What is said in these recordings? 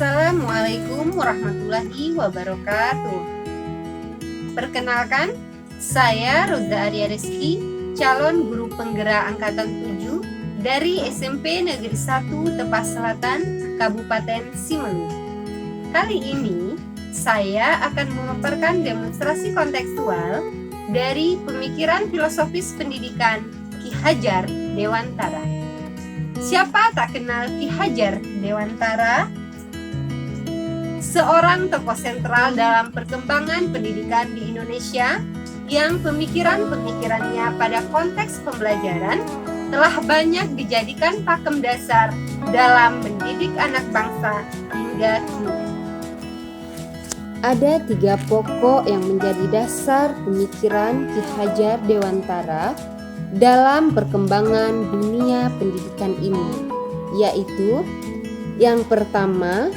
Assalamualaikum warahmatullahi wabarakatuh. Perkenalkan, saya Roza Arya Rizky, calon guru penggerak angkatan 7 dari SMP Negeri 1 Tepas Selatan, Kabupaten Simalungun. Kali ini, saya akan memaparkan demonstrasi kontekstual dari pemikiran filosofis pendidikan Ki Hajar Dewantara. Siapa tak kenal Ki Hajar Dewantara? Seorang tokoh sentral dalam perkembangan pendidikan di Indonesia yang pemikiran-pemikirannya pada konteks pembelajaran telah banyak dijadikan pakem dasar dalam mendidik anak bangsa hingga kini. Ada 3 pokok yang menjadi dasar pemikiran Ki Hajar Dewantara dalam perkembangan dunia pendidikan ini, yaitu yang pertama,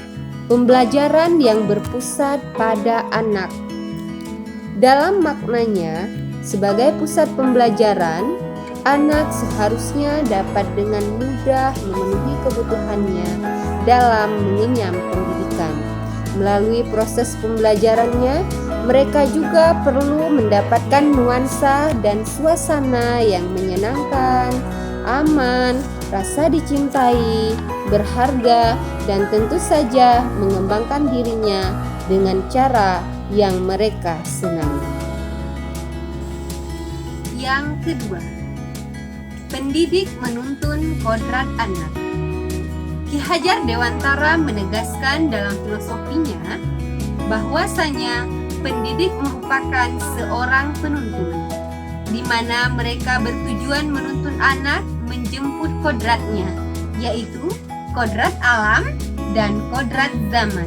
pembelajaran yang berpusat pada anak. Dalam maknanya, sebagai pusat pembelajaran, anak seharusnya dapat dengan mudah memenuhi kebutuhannya dalam mengenyam pendidikan. Melalui proses pembelajarannya, mereka juga perlu mendapatkan nuansa dan suasana yang menyenangkan, aman, rasa dicintai, berharga, dan tentu saja mengembangkan dirinya dengan cara yang mereka senangi. Yang kedua, pendidik menuntun kodrat anak. Ki Hajar Dewantara menegaskan dalam filosofinya bahwasanya pendidik merupakan seorang penuntun, di mana mereka bertujuan menuntun anak menjemput kodratnya, yaitu kodrat alam dan kodrat zaman,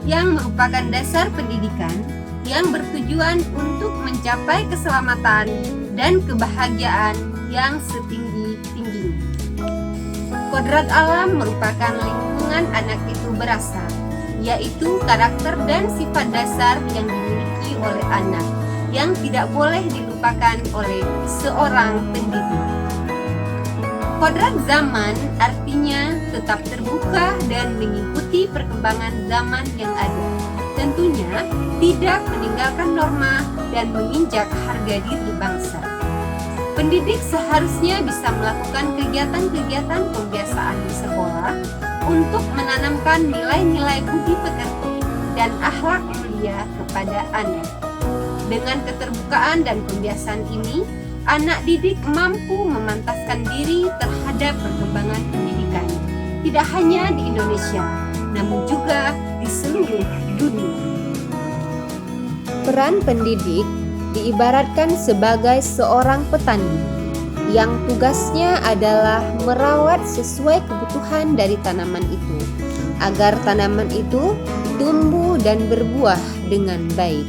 yang merupakan dasar pendidikan yang bertujuan untuk mencapai keselamatan dan kebahagiaan yang setinggi-tingginya. Kodrat alam merupakan lingkungan anak itu berasal, yaitu karakter dan sifat dasar yang dimiliki oleh anak yang tidak boleh dilupakan oleh seorang pendidik. Kodrat zaman artinya tetap terbuka dan mengikuti perkembangan zaman yang ada. Tentunya tidak meninggalkan norma dan menginjak harga diri bangsa. Pendidik seharusnya bisa melakukan kegiatan-kegiatan pembiasaan di sekolah untuk menanamkan nilai-nilai budi pekerti dan akhlak mulia kepada anak. Dengan keterbukaan dan pembiasaan ini, anak didik mampu memantaskan diri terhadap perkembangan pendidikan, tidak hanya di Indonesia, namun juga di seluruh dunia. Peran pendidik diibaratkan sebagai seorang petani yang tugasnya adalah merawat sesuai kebutuhan dari tanaman itu, agar tanaman itu tumbuh dan berbuah dengan baik.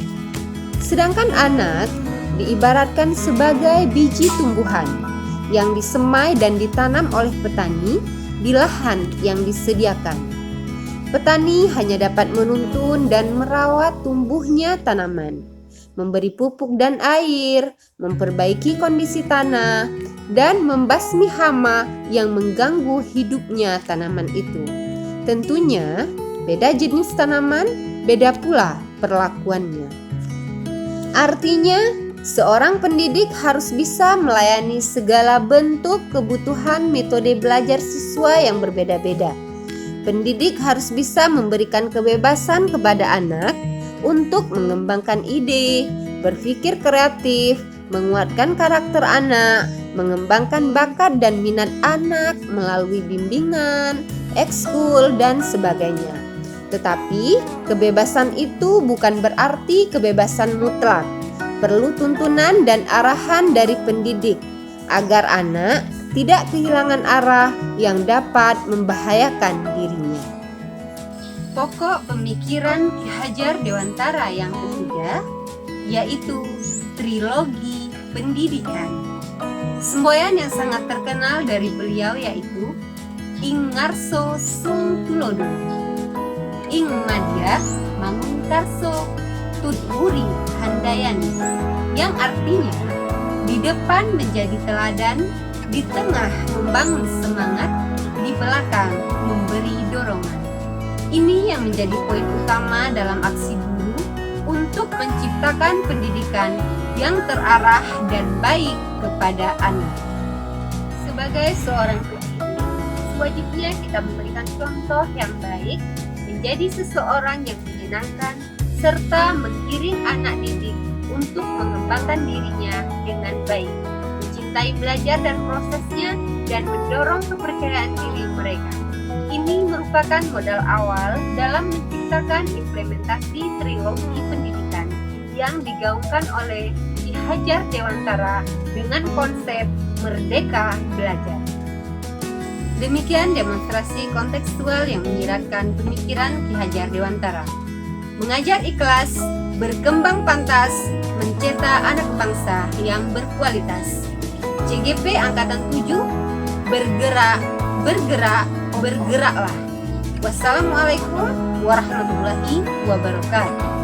Sedangkan anak diibaratkan sebagai biji tumbuhan yang disemai dan ditanam oleh petani di lahan yang disediakan. Petani hanya dapat menuntun dan merawat tumbuhnya tanaman, memberi pupuk dan air, memperbaiki kondisi tanah, dan membasmi hama yang mengganggu hidupnya tanaman itu. Tentunya, beda jenis tanaman, beda pula perlakuannya. Artinya, seorang pendidik harus bisa melayani segala bentuk kebutuhan metode belajar siswa yang berbeda-beda. Pendidik harus bisa memberikan kebebasan kepada anak untuk mengembangkan ide, berpikir kreatif, menguatkan karakter anak, mengembangkan bakat dan minat anak melalui bimbingan, ekskul, dan sebagainya. Tetapi, kebebasan itu bukan berarti kebebasan mutlak. Perlu tuntunan dan arahan dari pendidik agar anak tidak kehilangan arah yang dapat membahayakan dirinya. Pokok pemikiran Ki Hajar Dewantara yang ketiga yaitu trilogi pendidikan. Semboyan yang sangat terkenal dari beliau yaitu Ing Ngarso Sung Tulodo, Ing Madya Mangunkarso Tutwuri Handayani, yang artinya di depan menjadi teladan, di tengah membangun semangat, di belakang memberi dorongan. Ini yang menjadi poin utama dalam aksi guru untuk menciptakan pendidikan yang terarah dan baik kepada anak. Sebagai seorang pendidik, wajibnya kita memberikan contoh yang baik, menjadi seseorang yang menyenangkan, serta menggiring anak didik untuk mengembangkan dirinya dengan baik, mencintai belajar dan prosesnya, dan mendorong kepercayaan diri mereka. Ini merupakan modal awal dalam menciptakan implementasi trilogi pendidikan yang digaungkan oleh Ki Hajar Dewantara dengan konsep Merdeka Belajar. Demikian demonstrasi kontekstual yang menyiratkan pemikiran Ki Hajar Dewantara. Mengajar ikhlas, berkembang pantas, mencetak anak bangsa yang berkualitas. CGP Angkatan 7, bergerak, bergeraklah. Wassalamualaikum warahmatullahi wabarakatuh.